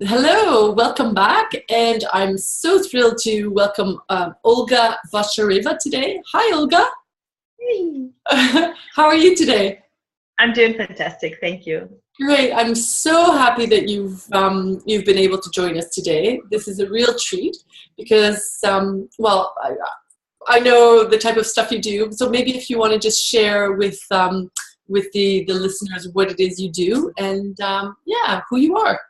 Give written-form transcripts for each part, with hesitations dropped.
Hello, welcome back, and I'm so thrilled to welcome Olga Bochareva today. Hi, Olga. Hey. How are you today? I'm doing fantastic, thank you. Great. I'm so happy that you've been able to join us today. This is a real treat because I know the type of stuff you do. So maybe if you want to just share with the listeners what it is you do and yeah, who you are.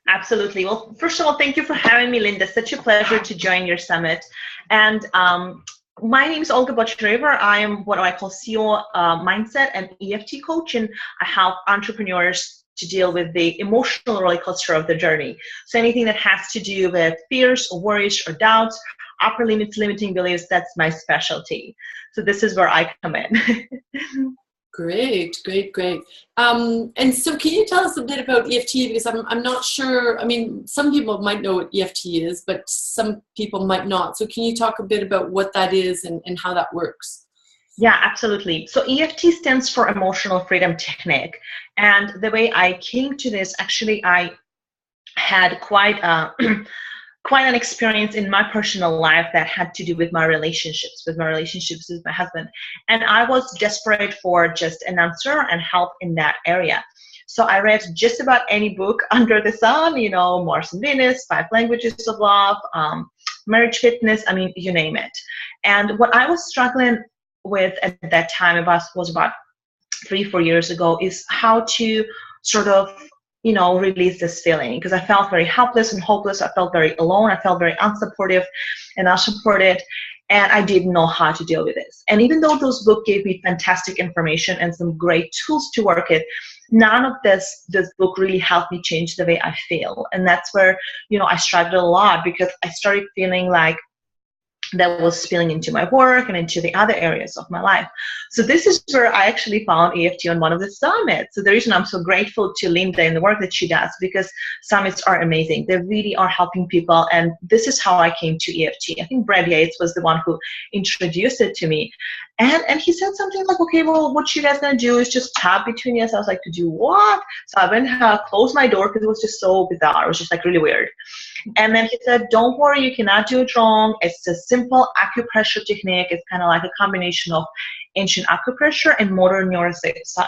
Absolutely. Well, first of all, thank you for having me, Linda. Such a pleasure to join your summit. And my name is Olga Bochareva. I am what I call CEO mindset and EFT coach, and I help entrepreneurs to deal with the emotional roller coaster of the journey. So anything that has to do with fears or worries or doubts, upper limits, limiting beliefs, that's my specialty. So this is where I come in. Great, great, great. And so can you tell us a bit about EFT? Because I'm not sure, I mean, some people might know what EFT is, but some people might not. So can you talk a bit about what that is and how that works? Yeah, absolutely. So EFT stands for Emotional Freedom Technique. And the way I came to this, actually, I had quite a quite an experience in my personal life that had to do with my relationships, with my husband. And I was desperate for just an answer and help in that area. So I read just about any book under the sun, Mars and Venus, Five Languages of Love, Marriage Fitness, I mean, you name it. And what I was struggling with at that time was about 3-4 years ago is how to sort of release this feeling, because I felt very helpless and hopeless. I felt very alone. I felt very unsupportive and unsupported, and I didn't know how to deal with this. And even though those books gave me fantastic information and some great tools to work it, none of this book really helped me change the way I feel. And that's where I struggled a lot, because I started feeling like that was spilling into my work and into the other areas of my life. So this is where I actually found EFT on one of the summits. So the reason I'm so grateful to Linda and the work that she does, because summits are amazing. They really are helping people. And this is how I came to EFT. I think Brad Yates was the one who introduced it to me. And he said something like, okay, well, what you guys gonna do is just tap between us. I was like, to do what? So I went closed my door, because it was just so bizarre. It was just like really weird. And then he said, don't worry, you cannot do it wrong. It's a simple acupressure technique. It's kind of like a combination of ancient acupressure and modern neuroscience.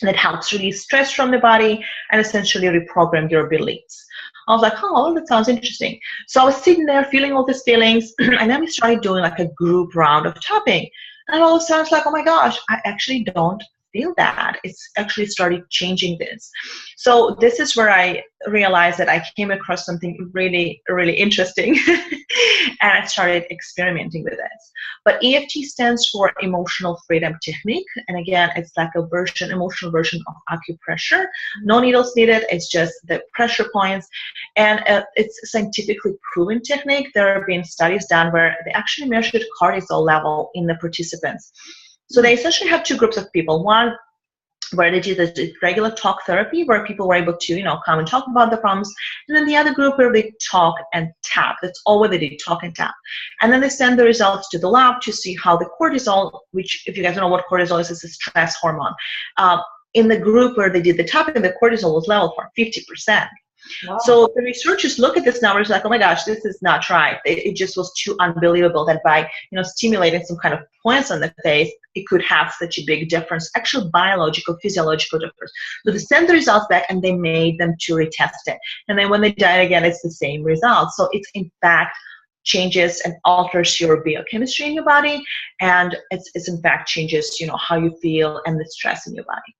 And it helps release stress from the body and essentially reprogram your beliefs. I was like, oh, well, that sounds interesting. So I was sitting there feeling all these feelings, and then we started doing like a group round of tapping. And all of a sudden, it's like, oh my gosh, I actually don't feel that. It's actually started changing this. So this is where I realized that I came across something really, really interesting, and I started experimenting with this. But EFT stands for Emotional Freedom Technique. And again, it's like a emotional version of acupressure. No needles needed. It's just the pressure points. And it's a scientifically proven technique. There have been studies done where they actually measured cortisol level in the participants. So they essentially have two groups of people. One where they did the regular talk therapy, where people were able to, come and talk about the problems. And then the other group where they talk and tap. That's all what they did, talk and tap. And then they send the results to the lab to see how the cortisol, which, if you guys don't know what cortisol is, it's a stress hormone. In the group where they did the tapping, the cortisol was level for 50%. Wow. So the researchers look at this numbers like, oh my gosh, this is not right. It just was too unbelievable that by stimulating some kind of points on the face, it could have such a big difference, actual biological, physiological difference. So they sent the results back and they made them to retest it. And then when they did it again, it's the same results. So it's in fact changes and alters your biochemistry in your body, and it's in fact changes how you feel and the stress in your body.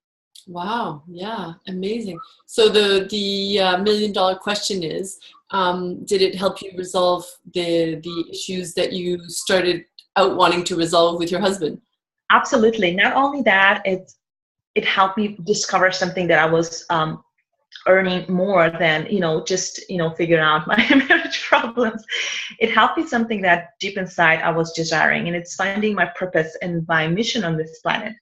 Wow, yeah, amazing. So the $1 million question is, did it help you resolve the issues that you started out wanting to resolve with your husband? Absolutely. Not only that, it helped me discover something that I was earning more than just figuring out my marriage problems. It helped me something that deep inside I was desiring, and it's finding my purpose and my mission on this planet.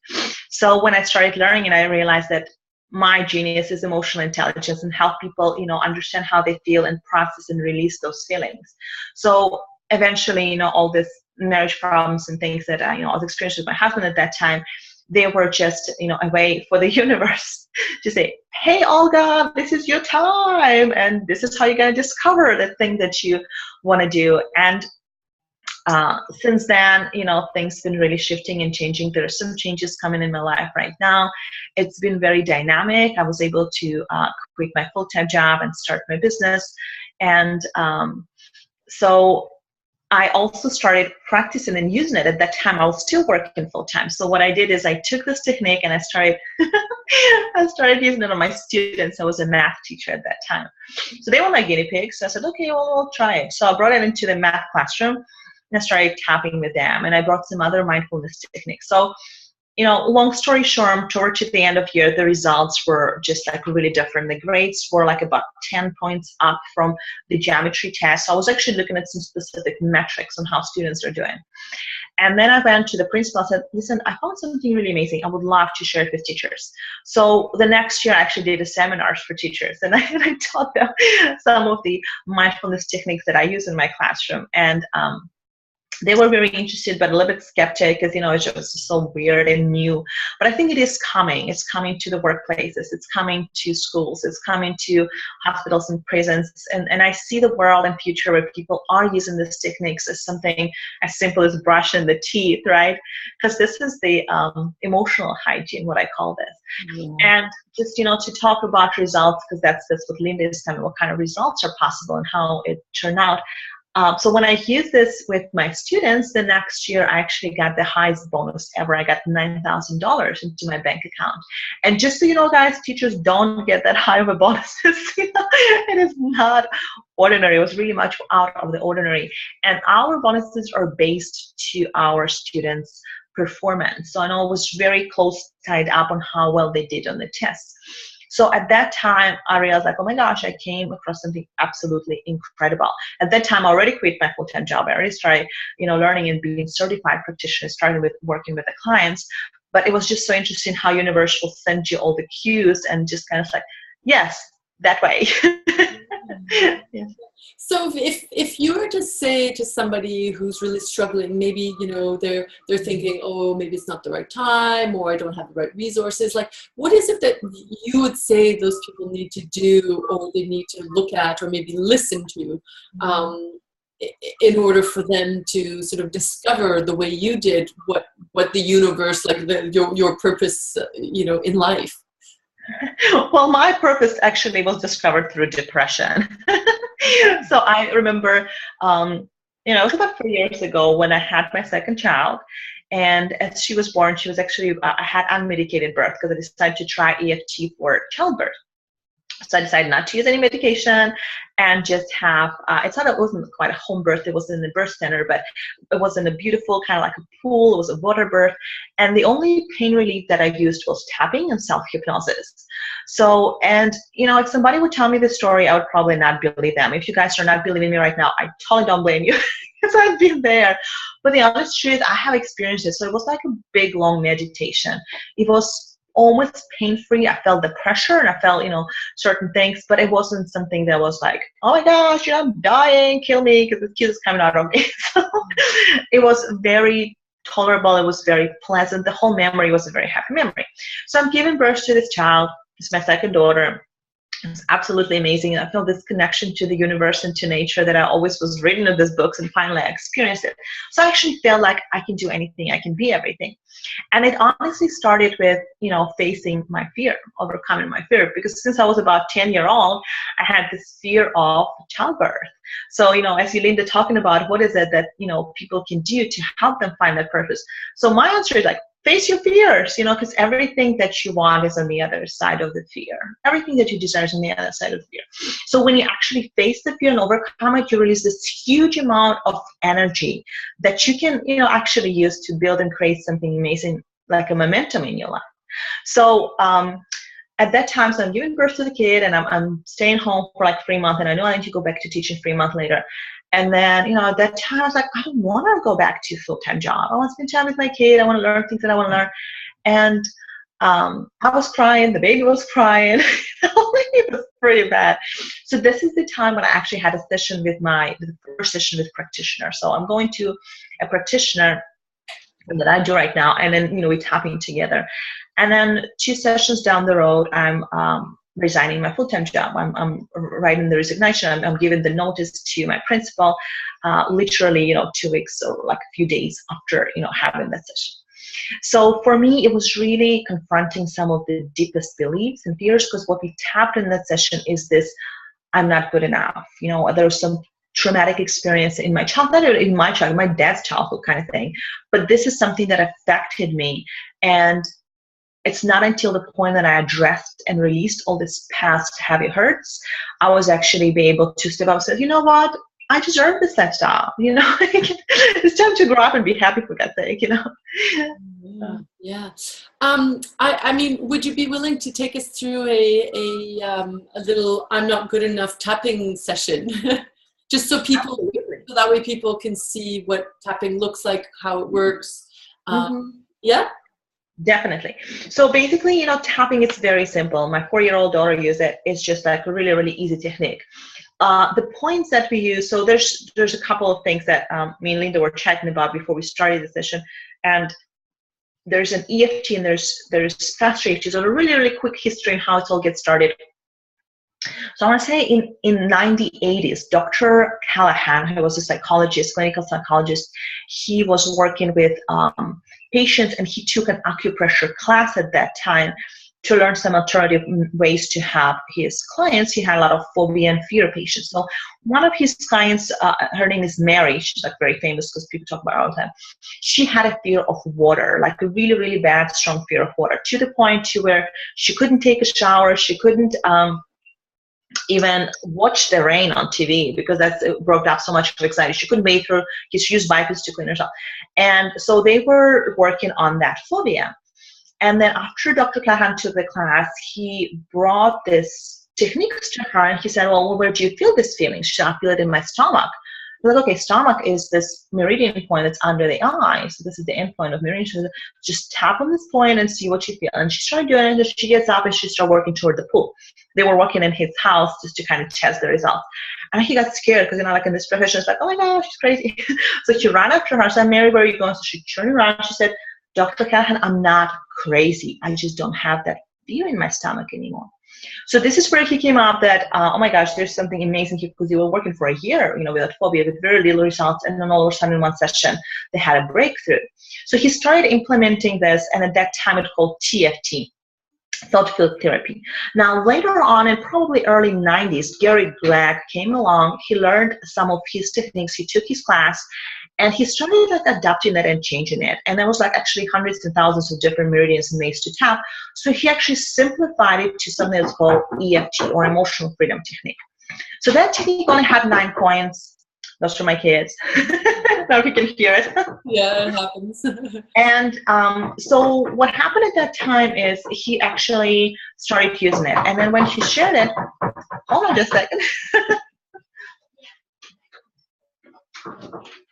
So when I started learning, and I realized that my genius is emotional intelligence, and help people understand how they feel and process and release those feelings. So eventually all this marriage problems and things that I was experiencing with my husband at that time, they were just, a way for the universe to say, hey, Olga, this is your time, and this is how you're going to discover the thing that you want to do. And since then, things been really shifting and changing. There are some changes coming in my life right now. It's been very dynamic. I was able to quit my full-time job and start my business. And so I also started practicing and using it. At that time, I was still working full-time. So what I did is I took this technique and I started using it on my students. I was a math teacher at that time. So they were my guinea pigs. So I said, okay, well, we'll try it. So I brought it into the math classroom and I started tapping with them. And I brought some other mindfulness techniques. So, long story short, towards the end of year, the results were just like really different. The grades were like about 10 points up from the geometry test. So I was actually looking at some specific metrics on how students are doing. And then I went to the principal and said, listen, I found something really amazing. I would love to share it with teachers. So the next year I actually did a seminars for teachers, and I taught them some of the mindfulness techniques that I use in my classroom. And they were very interested, but a little bit skeptic, because it's just so weird and new. But I think it is coming. It's coming to the workplaces. It's coming to schools. It's coming to hospitals and prisons. And I see the world and future where people are using these techniques as something as simple as brushing the teeth, right? Because this is the emotional hygiene, what I call this. Yeah. And just to talk about results, because that's what Linda is kind of, what kind of results are possible and how it turned out. So when I used this with my students, the next year I actually got the highest bonus ever. I got $9,000 into my bank account. And just so you know, guys, teachers don't get that high of a bonus. It is not ordinary. It was really much out of the ordinary. And our bonuses are based to our students' performance. So I know it was very close tied up on how well they did on the tests. So at that time, I realized like, oh my gosh, I came across something absolutely incredible. At that time, I already quit my full-time job. I already started, learning and being certified practitioner, starting with working with the clients. But it was just so interesting how universe will send you all the cues and just kind of like, yes, that way. Yeah. So if you were to say to somebody who's really struggling, maybe they're thinking, oh, maybe it's not the right time, or I don't have the right resources, like what is it that you would say those people need to do, or they need to look at, or maybe listen to, in order for them to sort of discover the way you did what the universe, like your purpose, in life? Well, my purpose actually was discovered through depression. So I remember, it was about 4 years ago when I had my second child. And as she was born, she was actually, I had unmedicated birth because I decided to try EFT for childbirth. So I decided not to use any medication and just have, it wasn't quite a home birth, it was in the birth center, but it was in a beautiful kind of like a pool, it was a water birth. And the only pain relief that I used was tapping and self-hypnosis. So, and if somebody would tell me this story, I would probably not believe them. If you guys are not believing me right now, I totally don't blame you because I've been there. But the honest truth, I have experienced it. So it was like a big, long meditation. It was almost pain-free. I felt the pressure and I felt, certain things, but it wasn't something that was like, oh my gosh, I'm dying, kill me, because the kid is coming out of me. So it was very tolerable. It was very pleasant. The whole memory was a very happy memory. So I'm giving birth to this child. It's my second daughter. It's absolutely amazing. I feel this connection to the universe and to nature that I always was reading in these books, and finally I experienced it. So I actually felt like I can do anything, I can be everything. And it honestly started with, facing my fear, overcoming my fear, because since I was about 10-year-old, I had this fear of childbirth. So, as Linda talking about, what is it that, people can do to help them find that purpose? So my answer is like, face your fears, because everything that you want is on the other side of the fear. Everything that you desire is on the other side of the fear. So when you actually face the fear and overcome it, you release this huge amount of energy that you can, actually use to build and create something amazing, like a momentum in your life. So at that time, so I'm giving birth to the kid, and I'm staying home for like 3 months, and I know I need to go back to teaching 3 months later. And then, at that time, I was like, I don't want to go back to a full-time job. I want to spend time with my kid. I want to learn things that I want to learn. And I was crying. The baby was crying. It was pretty bad. So this is the time when I actually had a session with the first session with practitioner. So I'm going to a practitioner that I do right now. And then, we're tapping together. And then 2 sessions down the road, I'm resigning my full-time job. I'm writing the resignation. I'm giving the notice to my principal, literally, 2 weeks or like a few days after, having that session. So for me, it was really confronting some of the deepest beliefs and fears, because what we tapped in that session is this: I'm not good enough. There was some traumatic experience in my childhood, my dad's childhood kind of thing. But this is something that affected me. And it's not until the point that I addressed and released all this past heavy hurts, I was actually be able to step up and say, you know what? I deserve this lifestyle. It's time to grow up and be happy for that sake, Yeah. I mean, would you be willing to take us through a little "I'm not good enough" tapping session, just so that way people can see what tapping looks like, how it works? Yeah. Definitely. So basically, tapping is very simple. My 4-year-old daughter uses it. It's just like a really, really easy technique. The points that we use, so there's a couple of things that me and Linda were chatting about before we started the session, and there's an EFT and there's fast EFT. So a really, really quick history on how it all gets started. So I want to say in 1980s, Dr. Callahan, who was a psychologist, clinical psychologist, he was working with patients, and he took an acupressure class at that time to learn some alternative ways to have his clients. He had a lot of phobia and fear patients. So one of his clients, her name is Mary. She's like very famous because people talk about her all the time. She had a fear of water, like a really, really bad, strong fear of water, to the point to where she couldn't take a shower. She couldn't even watch the rain on TV because it brought up so much of anxiety. She couldn't bathe her. She used wipes to clean herself. And so they were working on that phobia. And then after Dr. Callahan took the class, he brought this techniques to her, and he said, well, where do you feel this feeling? She said, I feel it in my stomach. I'm like, okay, stomach is this meridian point that's under the eye. So this is the end point of meridian. She said, just tap on this point and see what you feel. And she started doing it, and she gets up and she started working toward the pool. They were working in his house just to kind of test the results. And he got scared because, like in this profession, it's like, oh my gosh, she's crazy. So she ran after her. I said, Mary, where are you going? So she turned around. She said, Dr. Callahan, I'm not crazy. I just don't have that fear in my stomach anymore. So this is where he came up that, oh my gosh, there's something amazing here, because they were working for a year, with that phobia with very little results. And then all of a sudden in one session, they had a breakthrough. So he started implementing this, and at that time it's called TFT, thought field therapy. Now later on, in probably early 90s, Gary Gregg came along. He learned some of his techniques. He took his class, and he started adapting it and changing it. And there was actually hundreds and thousands of different meridians and ways to tap. So he actually simplified it to something that's called EFT, or emotional freedom technique. So that technique only had 9 points. Those are my kids. Now you can hear it. Yeah, it happens. And so what happened at that time is he actually started using it. And then when he shared it, hold on just a second.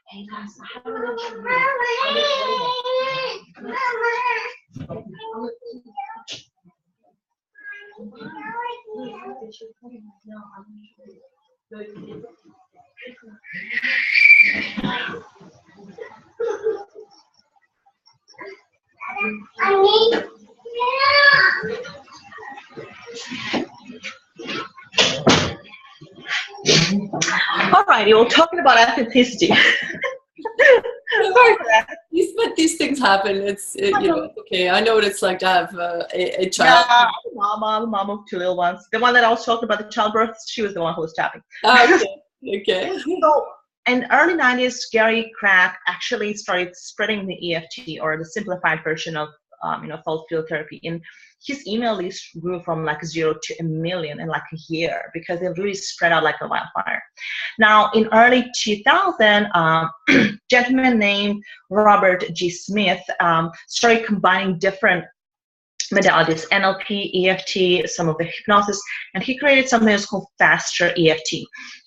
Hey guys, I have an Alrighty, we're talking about authenticity. These things happen. It's okay. I know what it's like to have a child. Yeah, mom of 2 little ones. The one that I was talking about, the childbirth, she was the one who was tapping. Okay. So in early 90s, Gary Gregg actually started spreading the EFT, or the simplified version of thought field therapy. And his email list grew from 0 to 1 million in a year, because it really spread out like a wildfire. Now in early 2000, gentleman named Robert G. Smith started combining different modalities, NLP, EFT, some of the hypnosis, and he created something that's called faster EFT.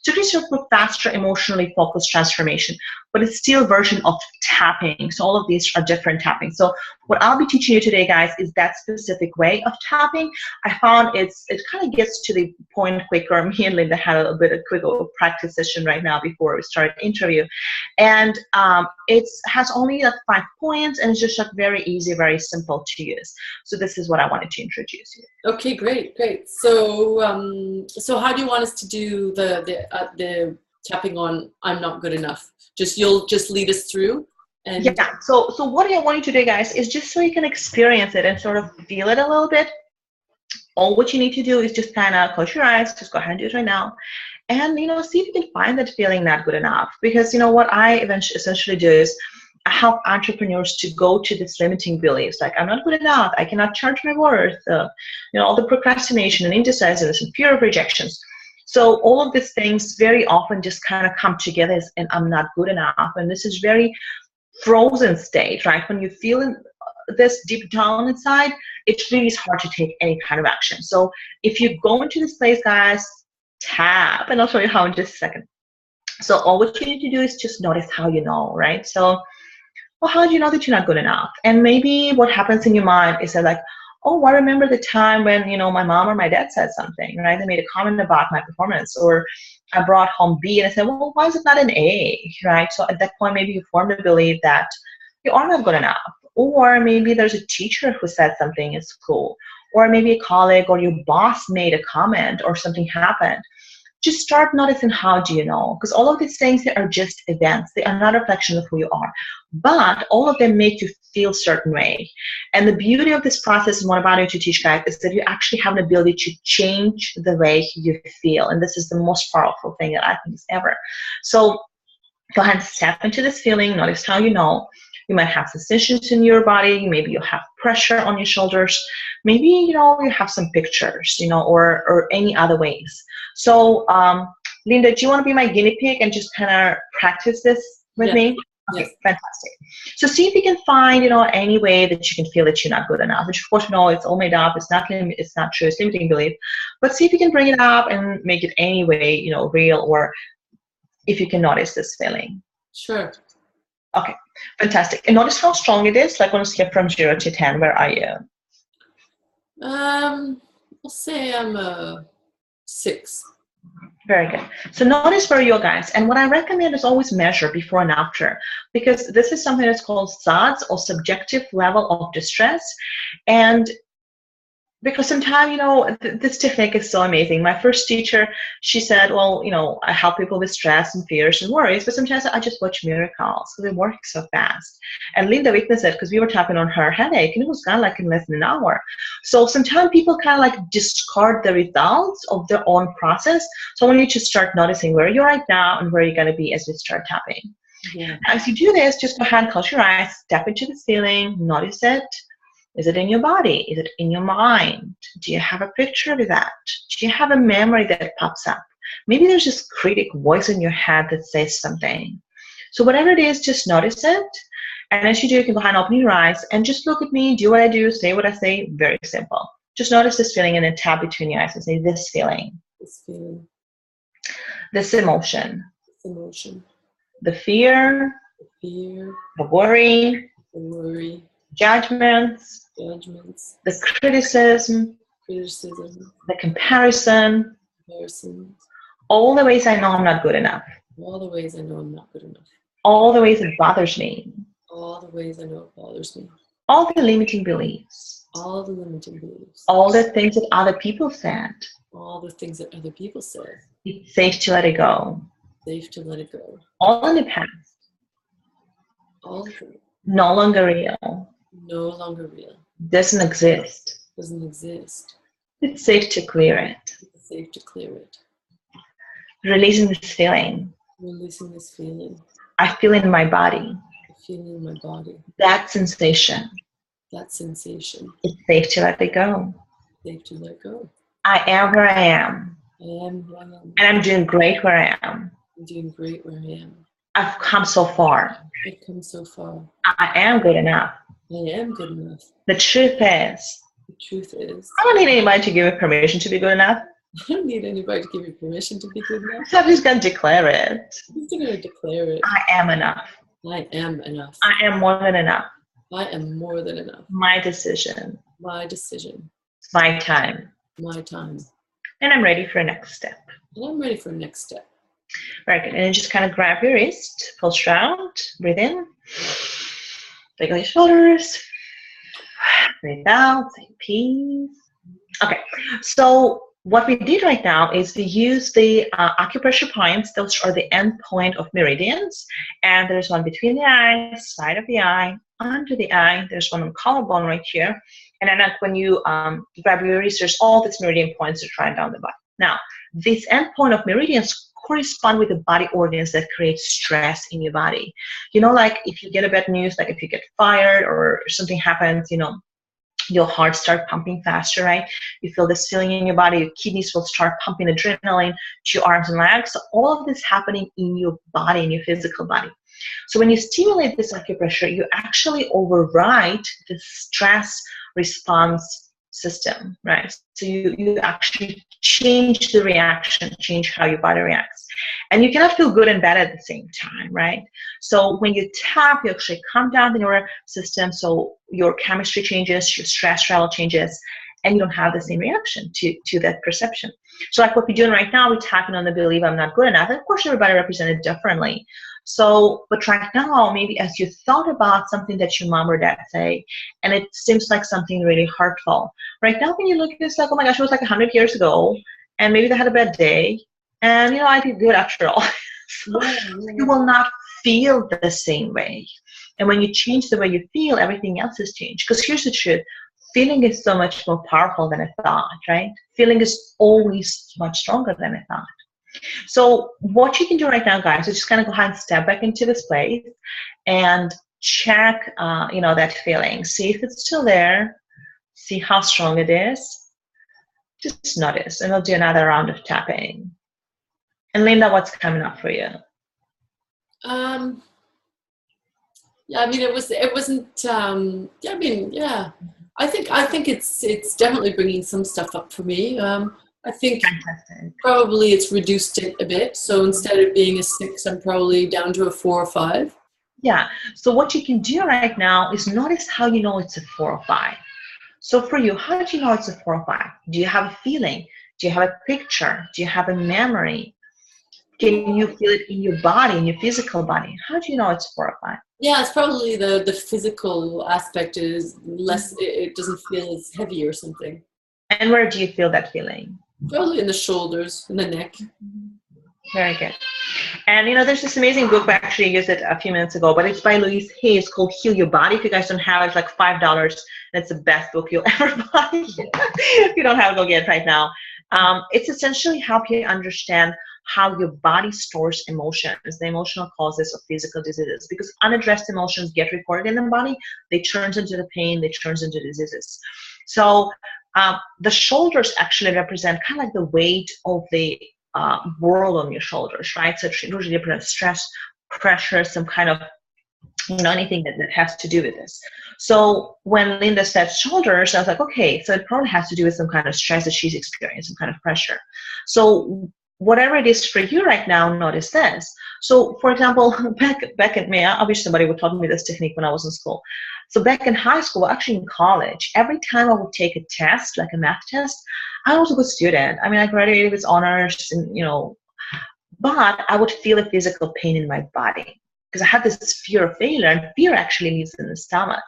So it is sort of a faster, emotionally focused transformation, but it's still a version of tapping. So all of these are different tapping. So what I'll be teaching you today, guys, is that specific way of tapping. I found it kind of gets to the point quicker. Me and Linda had a bit of quick practice session right now before we started the interview. And it has only like 5 points, and it's just like very easy, very simple to use. So this is what I wanted to introduce you. Okay, great. So, so how do you want us to do the tapping on "I'm not good enough"? You'll just lead us through. And yeah. So what I want you to do, guys, is just so you can experience it and sort of feel it a little bit. All what you need to do is just kind of close your eyes. Just go ahead and do it right now. And, see if you can find that feeling not good enough. Because, what I essentially do is I help entrepreneurs to go to these limiting beliefs. Like, I'm not good enough. I cannot charge my worth. All the procrastination and indecisiveness and fear of rejections. So all of these things very often just kind of come together as, and I'm not good enough. And this is very frozen state, right? When you feel this deep down inside, it really is hard to take any kind of action. So if you go into this place, guys, tap, and I'll show you how in just a second. So all what you need to do is just notice how you know, right? So, well, how do you know that you're not good enough? And maybe what happens in your mind is that like, oh, I remember the time when, my mom or my dad said something, right? They made a comment about my performance, or I brought home B, and I said, well, why is it not an A, right? So at that point, maybe you formed a belief that you are not good enough. Or maybe there's a teacher who said something in school, or maybe a colleague or your boss made a comment or something happened. Just start noticing how do you know, because all of these things are just events. They are not a reflection of who you are, but all of them make you feel a certain way. And the beauty of this process and what I want to teach, guys, is that you actually have an ability to change the way you feel. And this is the most powerful thing that I think is ever. So go ahead and step into this feeling. Notice how you know. You might have sensations in your body. Maybe you have pressure on your shoulders. Maybe, you have some pictures, or any other ways. So, Linda, do you want to be my guinea pig and just kind of practice this with me? Okay, yes. Fantastic. So see if you can find, any way that you can feel that you're not good enough, which of course, it's all made up. It's not true. It's limiting belief. But see if you can bring it up and make it any way, real, or if you can notice this feeling. Sure. Okay, fantastic. And notice how strong it is, like on a scale from 0 to 10. Where are you? I'll say I'm a 6. Very good. So notice where you are, guys. And what I recommend is always measure before and after, because this is something that's called SODS, or subjective level of distress. And because sometimes, this technique is so amazing. My first teacher, she said, well, I help people with stress and fears and worries, but sometimes I just watch miracles because they work so fast. And Linda witnessed it because we were tapping on her headache, and it was gone like in less than an hour. So sometimes people kind of like discard the results of their own process. So I want you to start noticing where you're right now and where you're going to be as we start tapping. Yeah. As you do this, just go ahead and close your eyes, step into this feeling, notice it. Is it in your body? Is it in your mind? Do you have a picture of that? Do you have a memory that pops up? Maybe there's this critic voice in your head that says something. So whatever it is, just notice it. And as you do, you can go ahead and open your eyes and just look at me, do what I do, say what I say. Very simple. Just notice this feeling and then tap between your eyes and say this feeling. This feeling. This emotion. This emotion. The fear. The fear. The worry. The worry. Judgments, the criticism, the comparison, all the ways I know I'm not good enough, all the ways I know I'm not good enough, all the ways it bothers me, all the ways I know it bothers me, all the limiting beliefs, all the limiting beliefs, all the things that other people said, all the things that other people said. It's safe to let it go. Safe to let it go. All in the past. All of it. No longer real. No longer real. Doesn't exist. Doesn't exist. It's safe to clear it. It's safe to clear it. Releasing this feeling. Releasing this feeling. I feel it in my body. I feel it in my body. That sensation. That sensation. It's safe to let it go. Safe to let go. I am where I am. I am who I am. And I'm doing great where I am. I'm doing great where I am. I've come so far. I've come so far. I am good enough. I am good enough. The truth is, I don't need anybody to give me permission to be good enough. I don't need anybody to give me permission to be good enough. So I'm just going to declare it. I'm just going to declare it. I am enough. I am enough. I am more than enough. I am more than enough. My decision. My decision. My time. My time. And I'm ready for the next step. And I'm ready for the next step. Very good. And then just kind of grab your wrist, pulse out, breathe in, wiggle your shoulders, breathe out, say peace. Okay, so what we did right now is we use the acupressure points. Those are the end point of meridians. And there's one between the eyes, side of the eye, under the eye. There's one on collarbone right here. And then when you grab your wrist, there's all these meridian points that run down the body. Now, this end point of meridians correspond with the body organs that create stress in your body. You know, like if you get a bad news, like if you get fired or something happens, you know, your heart start pumping faster, right? You feel this feeling in your body, your kidneys will start pumping adrenaline to your arms and legs. So all of this happening in your body, in your physical body. So when you stimulate this acupressure, you actually override the stress response system, right? So you actually change the reaction, change how your body reacts. And you cannot feel good and bad at the same time, right? So when you tap, you actually calm down the nervous system, so your chemistry changes, your stress level changes, and you don't have the same reaction to that perception. So like what we're doing right now, we're tapping on the belief I'm not good enough. And of course, everybody represented differently. So, but right now, maybe as you thought about something that your mom or dad say, and it seems like something really hurtful. Right now, when you look at this, like, oh my gosh, it was like 100 years ago, and maybe they had a bad day, and you know, I did good after all. So you will not feel the same way. And when you change the way you feel, everything else has changed. Because here's the truth. Feeling is so much more powerful than a thought, right? Feeling is always much stronger than a thought. So what you can do right now, guys, is just kind of go ahead and step back into this place and check, you know, that feeling. See if it's still there. See how strong it is. Just notice, and we'll do another round of tapping. And Linda, what's coming up for you? Yeah, I mean, it wasn't. Yeah, I mean, yeah. I think it's definitely bringing some stuff up for me. I think Fantastic. probably it's reduced it a bit. So instead of being a 6, I'm probably down to a 4 or 5. Yeah. So what you can do right now is notice how you know it's a 4 or 5. So for you, how do you know it's a 4 or 5? Do you have a feeling? Do you have a picture? Do you have a memory? Can you feel it in your body, in your physical body? How do you know it's 4 or 5? Yeah, it's probably the physical aspect is less. It doesn't feel as heavy or something. And where do you feel that feeling? Probably in the shoulders, in the neck. Very good. And you know, there's this amazing book. We actually used it a few minutes ago, but it's by Louise Hay. It's called Heal Your Body. If you guys don't have it, it's like $5. And it's the best book you'll ever buy. If you don't have it, go get it right now. It's essentially help you understand how your body stores emotions, the emotional causes of physical diseases. Because unaddressed emotions get recorded in the body, they turn into the pain, they turn into diseases. So the shoulders actually represent kind of like the weight of the world on your shoulders, right? So it usually represents stress, pressure, some kind of, you know, anything that has to do with this. So when Linda said shoulders, I was like, okay, so it probably has to do with some kind of stress that she's experiencing, some kind of pressure. So whatever it is for you right now, notice this. So for example, back in May, obviously somebody would taught me this technique when I was in school. So back in high school, actually in college, every time I would take a test, like a math test, I was a good student. I mean, I graduated with honors and, you know, but I would feel a physical pain in my body because I had this fear of failure, and fear actually lives in the stomach.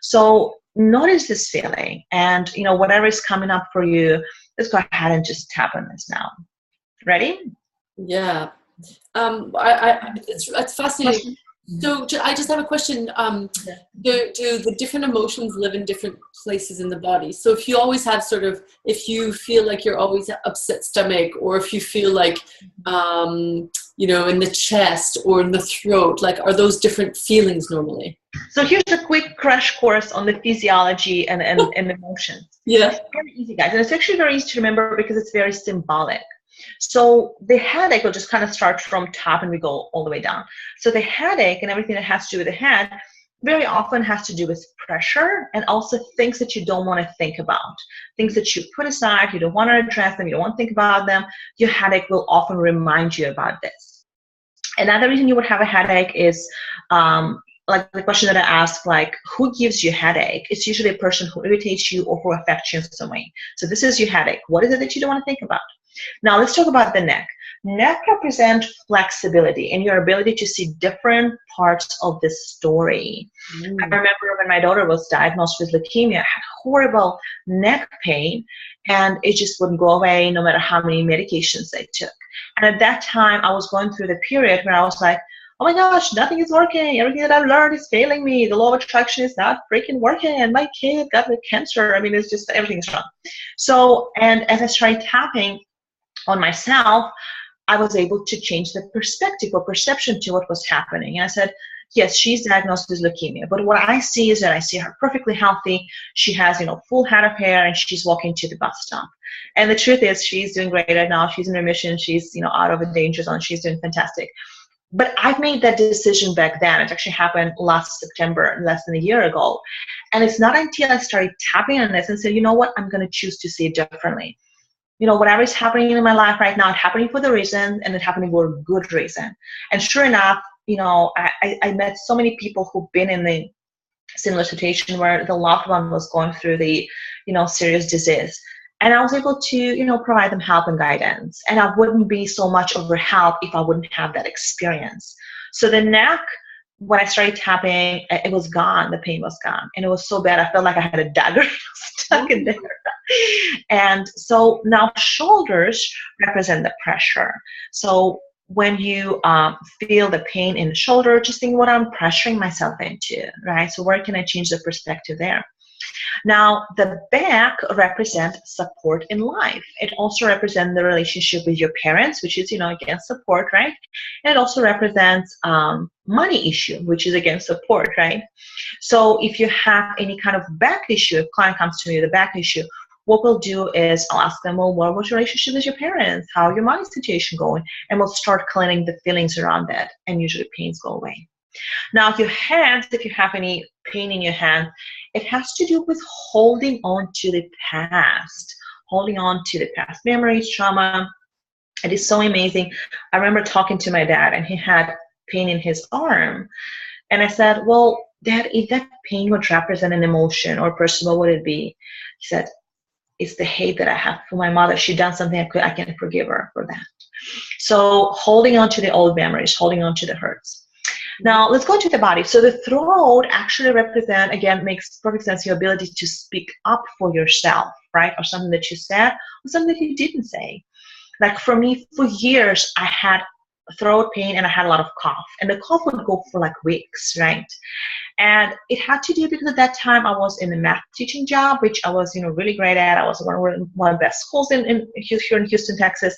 So notice this feeling, and, you know, whatever is coming up for you, let's go ahead and just tap on this now. Ready? Yeah. It's fascinating. So I just have a question. Do the different emotions live in different places in the body? So if you always have sort of, if you feel like you're always upset stomach, or if you feel like, you know, in the chest or in the throat, like, are those different feelings normally? So here's a quick crash course on the physiology and emotions. Yeah. It's very easy, guys. And it's actually very easy to remember because it's very symbolic. So the headache will just kind of start from top and we go all the way down. So the headache and everything that has to do with the head, very often has to do with pressure and also things that you don't want to think about, things that you put aside, you don't want to address them, you don't want to think about them. Your headache will often remind you about this. Another reason you would have a headache is like the question that I asked, like, who gives you headache? It's usually a person who irritates you or who affects you in some way. So this is your headache. What is it that you don't want to think about? Now let's talk about the neck. Neck represents flexibility and your ability to see different parts of the story. I remember when my daughter was diagnosed with leukemia, I had horrible neck pain and it just wouldn't go away no matter how many medications I took. And at that time, I was going through the period where I was like, oh my gosh, nothing is working. Everything that I've learned is failing me. The law of attraction is not freaking working. And my kid got the cancer. I mean, it's just everything's wrong. So, and as I started tapping on myself, I was able to change the perspective or perception to what was happening. And I said, yes, she's diagnosed with leukemia. But what I see is that I see her perfectly healthy. She has, full head of hair and she's walking to the bus stop. And the truth is she's doing great right now. She's in remission. She's, out of a danger zone. She's doing fantastic. But I've made that decision back then. It actually happened last September, less than a year ago. And it's not until I started tapping on this and said, you know what, I'm going to choose to see it differently. Whatever is happening in my life right now, it's happening for the reason and it's happening for a good reason. And sure enough, I met so many people who've been in the similar situation where the loved one was going through the, serious disease. And I was able to, provide them help and guidance. And I wouldn't be so much over help if I wouldn't have that experience. So the neck, when I started tapping, it was gone. The pain was gone. And it was so bad. I felt like I had a dagger stuck in there. And so now shoulders represent the pressure. So when you feel the pain in the shoulder, just think what I'm pressuring myself into, right? So where can I change the perspective there? Now, the back represents support in life. It also represents the relationship with your parents, which is, again, support, right? And it also represents money issue, which is, again, support, right? So if you have any kind of back issue, if a client comes to me with a back issue, what we'll do is I'll ask them, well, what was your relationship with your parents? How your money situation going? And we'll start clearing the feelings around that, and usually pains go away. Now, your hands, if you have any pain in your hand, it has to do with holding on to the past, holding on to the past memories, trauma. It is so amazing. I remember talking to my dad, and he had pain in his arm. And I said, well, Dad, if that pain would represent an emotion or a person, what would it be? He said, it's the hate that I have for my mother. She done something I can't forgive her for that. So holding on to the old memories, holding on to the hurts. Now, let's go to the body. So the throat actually makes perfect sense, your ability to speak up for yourself, right? Or something that you said, or something that you didn't say. Like for me, for years, I had throat pain and I had a lot of cough. And the cough would go for like weeks, right? And it had to do because at that time I was in a math teaching job, which I was, really great at. I was one of the best schools here in Houston, Texas.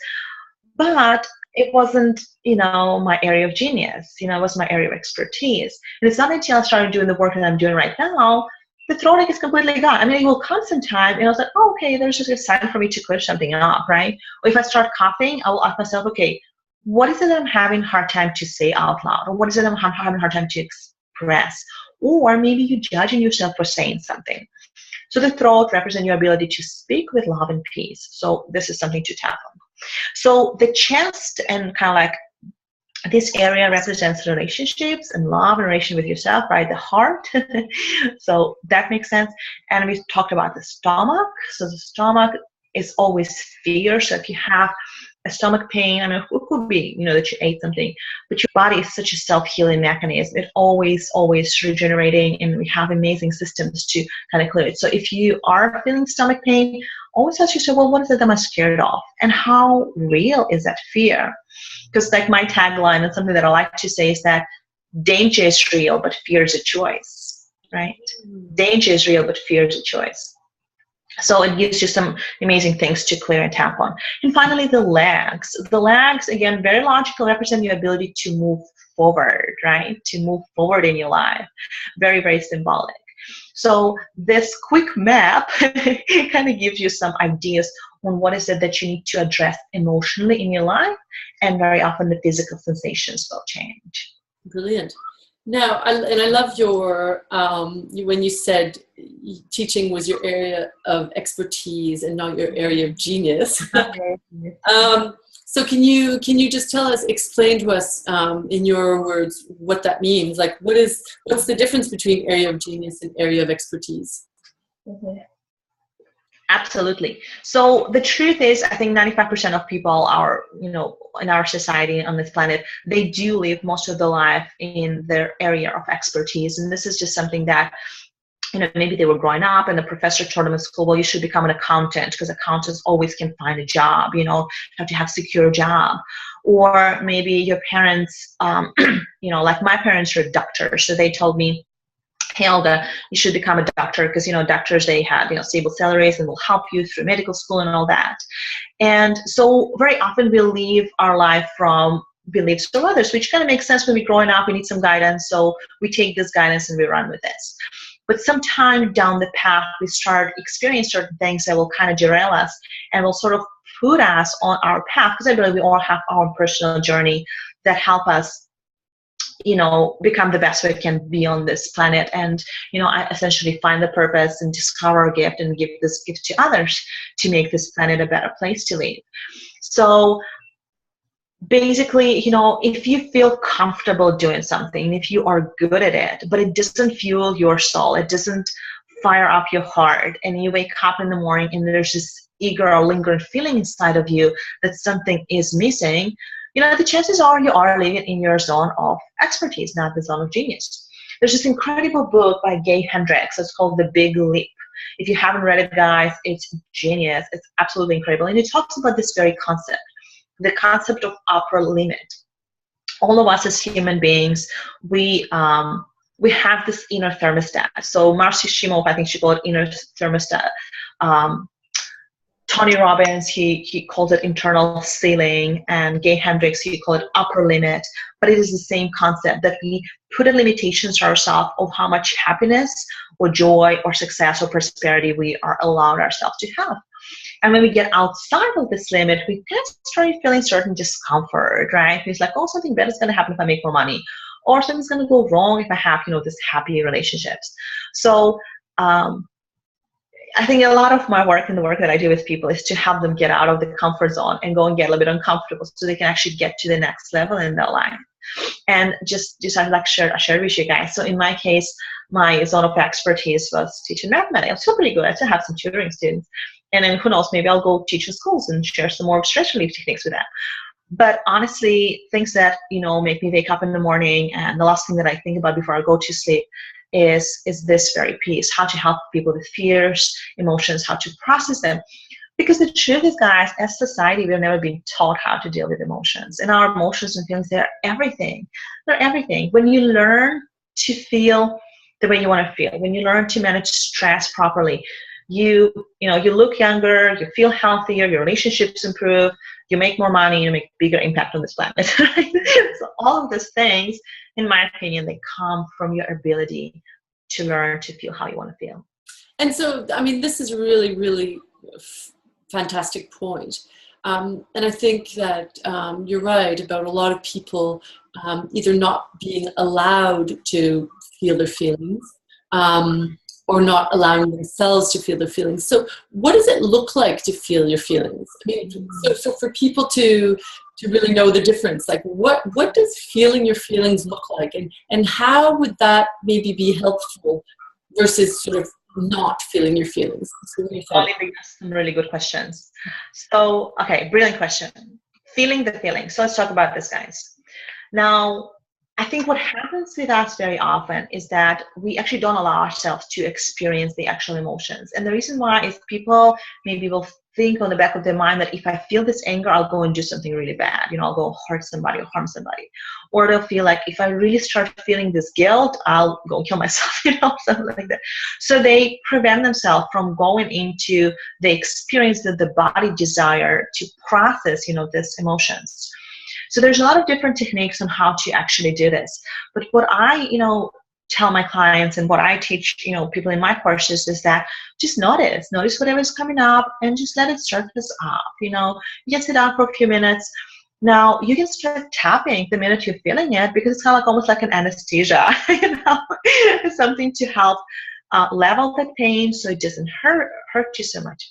But it wasn't, my area of genius. It was my area of expertise. And it's not until I started doing the work that I'm doing right now, the throat ache is completely gone. I mean, it will come sometime, and I was like, oh, okay, there's just a sign for me to clear something up, right? Or if I start coughing, I will ask myself, okay, what is it that I'm having a hard time to say out loud? Or what is it that I'm having a hard time to express? Or maybe you're judging yourself for saying something. So the throat represents your ability to speak with love and peace. So this is something to tap on. So the chest and kind of like this area represents relationships and love and relation with yourself, right? The heart. So that makes sense. And we talked about the stomach. So the stomach is always fear. So if you have a stomach pain, I mean, it could be, that you ate something, but your body is such a self-healing mechanism. It's always regenerating, and we have amazing systems to kind of clear it. So if you are feeling stomach pain, always ask yourself, well, what is it that I'm scared of? And how real is that fear? Because like my tagline and something that I like to say is that danger is real, but fear is a choice, right? Danger is real, but fear is a choice. So it gives you some amazing things to clear and tap on. And finally, the legs. The legs, again, very logical, represent your ability to move forward, right? To move forward in your life. Very, very symbolic. So this quick map kind of gives you some ideas on what is it that you need to address emotionally in your life, and very often the physical sensations will change. Brilliant. Now, and I love your, when you said teaching was your area of expertise and not your area of genius. So can you just tell us, explain to us in your words what that means? Like, what's the difference between area of genius and area of expertise? Mm-hmm. Absolutely. So the truth is, I think 95% of people are, in our society on this planet, they do live most of their life in their area of expertise. And this is just something that, maybe they were growing up and the professor told them in school, well, you should become an accountant because accountants always can find a job, have to have a secure job. Or maybe your parents, like my parents are doctors. So they told me, hey, Olga, you should become a doctor because, doctors, they had, stable salaries and will help you through medical school and all that. And so very often we leave our life from beliefs of others, which kind of makes sense when we're growing up. We need some guidance. So we take this guidance and we run with this. But sometime down the path, we start experiencing certain things that will kind of derail us and will sort of put us on our path. Because I believe we all have our own personal journey that help us become the best we can be on this planet. And, I essentially find the purpose and discover a gift and give this gift to others to make this planet a better place to live. So basically, if you feel comfortable doing something, if you are good at it, but it doesn't fuel your soul, it doesn't fire up your heart, and you wake up in the morning and there's this eager or lingering feeling inside of you that something is missing, the chances are you are living in your zone of expertise, not the zone of genius. There's this incredible book by Gay Hendricks. It's called The Big Leap. If you haven't read it, guys, it's genius. It's absolutely incredible. And it talks about this very concept, the concept of upper limit. All of us as human beings, we have this inner thermostat. So Marcy Shimoff, I think she called it inner thermostat. Tony Robbins, he calls it internal ceiling, and Gay Hendricks, he called it upper limit. But it is the same concept that we put a limitation to ourselves of how much happiness or joy or success or prosperity we are allowed ourselves to have. And when we get outside of this limit, we kind of start feeling certain discomfort, right? It's like, oh, something better is going to happen if I make more money, or something's going to go wrong if I have, this happy relationships. So, I think a lot of my work and the work that I do with people is to help them get out of the comfort zone and go and get a little bit uncomfortable so they can actually get to the next level in their life. And just I like share with you guys. So in my case, my zone of expertise was teaching mathematics. I'm still pretty good. I still have some tutoring students. And then who knows, maybe I'll go teach in schools and share some more stretch relief techniques with them. But honestly, things that, make me wake up in the morning and the last thing that I think about before I go to sleep is this very piece, how to help people with fears, emotions, how to process them. Because the truth is, guys, as society, we've never been taught how to deal with emotions. And our emotions and feelings, they're everything. They're everything. When you learn to feel the way you want to feel, when you learn to manage stress properly, you look younger, you feel healthier, your relationships improve, you make more money, you make bigger impact on this planet. So all of these things, in my opinion, they come from your ability to learn to feel how you want to feel. And so, I mean, this is a really, really fantastic point. And I think that you're right about a lot of people either not being allowed to feel their feelings or not allowing themselves to feel their feelings. So what does it look like to feel your feelings? I mean, so for people to really know the difference, like what does feeling your feelings look like? And how would that maybe be helpful versus sort of not feeling your feelings? Some really good questions. So, okay, brilliant question. Feeling the feelings. So let's talk about this, guys. Now, I think what happens with us very often is that we actually don't allow ourselves to experience the actual emotions. And the reason why is people maybe will think on the back of their mind that if I feel this anger, I'll go and do something really bad. I'll go hurt somebody or harm somebody. Or they'll feel like if I really start feeling this guilt, I'll go kill myself, something like that. So they prevent themselves from going into the experience that the body desire to process, these emotions. So there's a lot of different techniques on how to actually do this. But what I, tell my clients and what I teach, people in my courses is that just notice whatever's coming up and just let it surface up. You can sit down for a few minutes Now you can start tapping the minute you're feeling it, because it's kind of like almost like an anesthesia, It's something to help level the pain so it doesn't hurt you so much.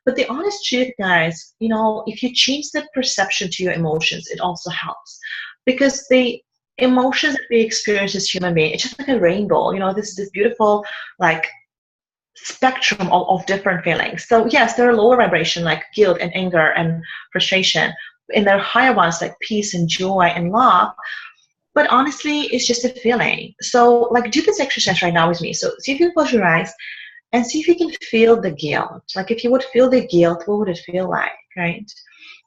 But the honest truth, guys, if you change the perception to your emotions, it also helps, because the emotions that we experience as human beings, it's just like a rainbow. This beautiful like spectrum of different feelings. So yes, there are lower vibration like guilt and anger and frustration, and there are higher ones like peace and joy and love. But honestly, it's just a feeling. So like do this exercise right now with me. So see if you can close your eyes and see if you can feel the guilt. Like if you would feel the guilt, what would it feel like, right?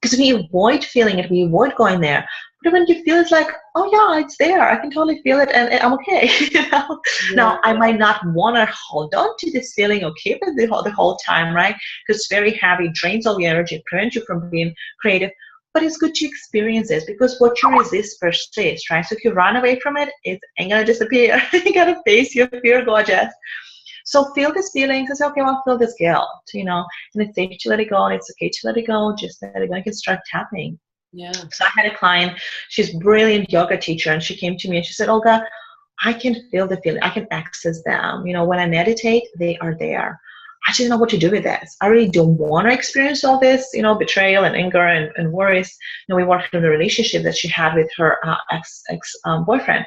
Because we avoid feeling it, we avoid going there. But when you feel it's like, oh yeah, it's there. I can totally feel it, and I'm okay. Yeah. Now, I might not want to hold on to this feeling or keep it the whole time, right? Because it's very heavy, drains all your energy, prevents you from being creative. But it's good to experience this, because what you resist persists, right? So if you run away from it, it ain't gonna disappear. You gotta face your fear, gorgeous. So feel these feelings and say, okay, well, feel this guilt, and it's safe to let it go, and it's okay to let it go. Just let it go. You can start tapping. Yeah. So I had a client, she's a brilliant yoga teacher, and she came to me and she said, Olga, I can feel the feeling. I can access them. When I meditate, they are there. I just don't know what to do with this. I really don't want to experience all this, betrayal and anger and worries. We worked on the relationship that she had with her ex boyfriend.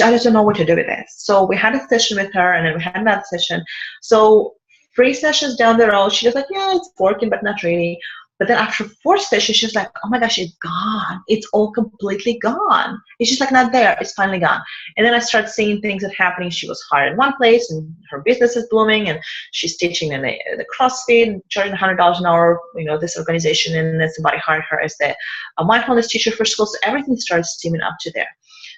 I just don't know what to do with this. So we had a session with her, and then we had another session. So 3 sessions down the road, she was like, yeah, it's working, but not really. But then after 4 sessions, she was like, oh my gosh, it's gone. It's all completely gone. It's just like not there. It's finally gone. And then I started seeing things that happening. She was hired in one place, and her business is blooming, and she's teaching in the CrossFit, charging $100 an hour, this organization, and then somebody hired her as the mindfulness teacher for school. So everything started steaming up to there.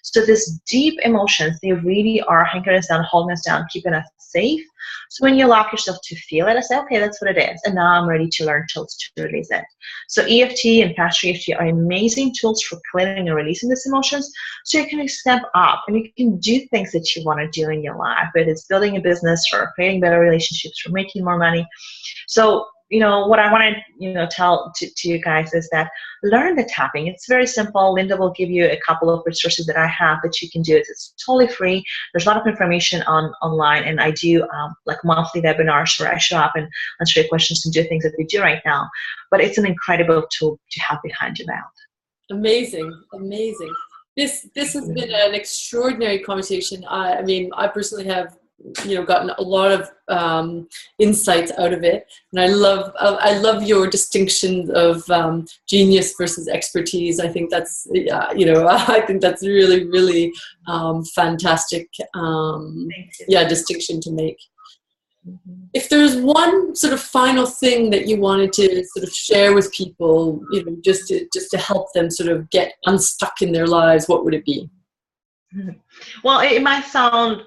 So these deep emotions, they really are anchoring us down, holding us down, keeping us safe. So when you allow yourself to feel it, I say, okay, that's what it is. And now I'm ready to learn tools to release it. So EFT and Faster EFT are amazing tools for clearing and releasing these emotions, so you can step up and you can do things that you want to do in your life, whether it's building a business or creating better relationships or making more money. So what I want to tell to you guys is that learn the tapping. It's very simple. Linda will give you a couple of resources that I have that you can do. It's totally free. There's a lot of information online, and I do like monthly webinars where I show up and answer your questions and do things that we do right now. But it's an incredible tool to have behind your mouth. Amazing. This has been an extraordinary conversation. I mean, I personally have gotten a lot of insights out of it, and I love your distinction of genius versus expertise. I think that's I think that's really fantastic distinction to make. If there's one sort of final thing that you wanted to sort of share with people, just to help them sort of get unstuck in their lives, what would it be? Well, it might sound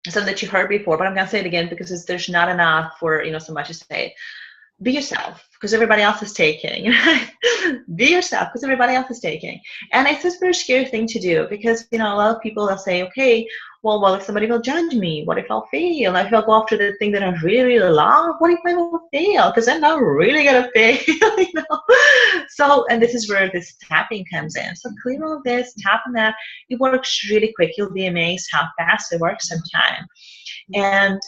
something that you heard before, but I'm going to say it again because there's not enough for somebody to say. Be yourself, because everybody else is taking. Be yourself, because everybody else is taking. And it's a very scary thing to do, because a lot of people will say, okay, well, what if somebody will judge me? What if I'll fail? If I'll go after the thing that I really love, what if I will fail? Because I'm not really gonna fail. So, and this is where this tapping comes in. So clear all of this, tap on that. It works really quick. You'll be amazed how fast it works sometimes. And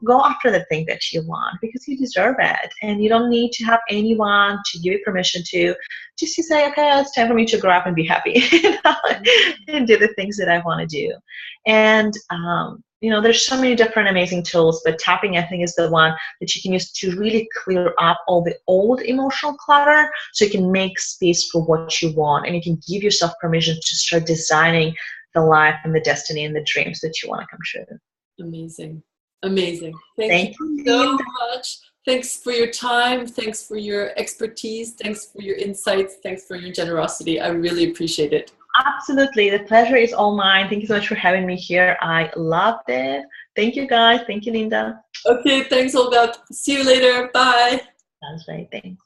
go after the thing that you want, because you deserve it, and you don't need to have anyone to give you permission to. Just to say, okay, it's time for me to grow up and be happy, and do the things that I want to do. And there's so many different amazing tools, but tapping, I think, is the one that you can use to really clear up all the old emotional clutter, so you can make space for what you want, and you can give yourself permission to start designing the life and the destiny and the dreams that you want to come true. Amazing. Thank you so much. Thanks for your time. Thanks for your expertise. Thanks for your insights. Thanks for your generosity. I really appreciate it. Absolutely. The pleasure is all mine. Thank you so much for having me here. I loved it. Thank you, guys. Thank you, Linda. Okay. Thanks, Olga. See you later. Bye. Sounds right. Thanks.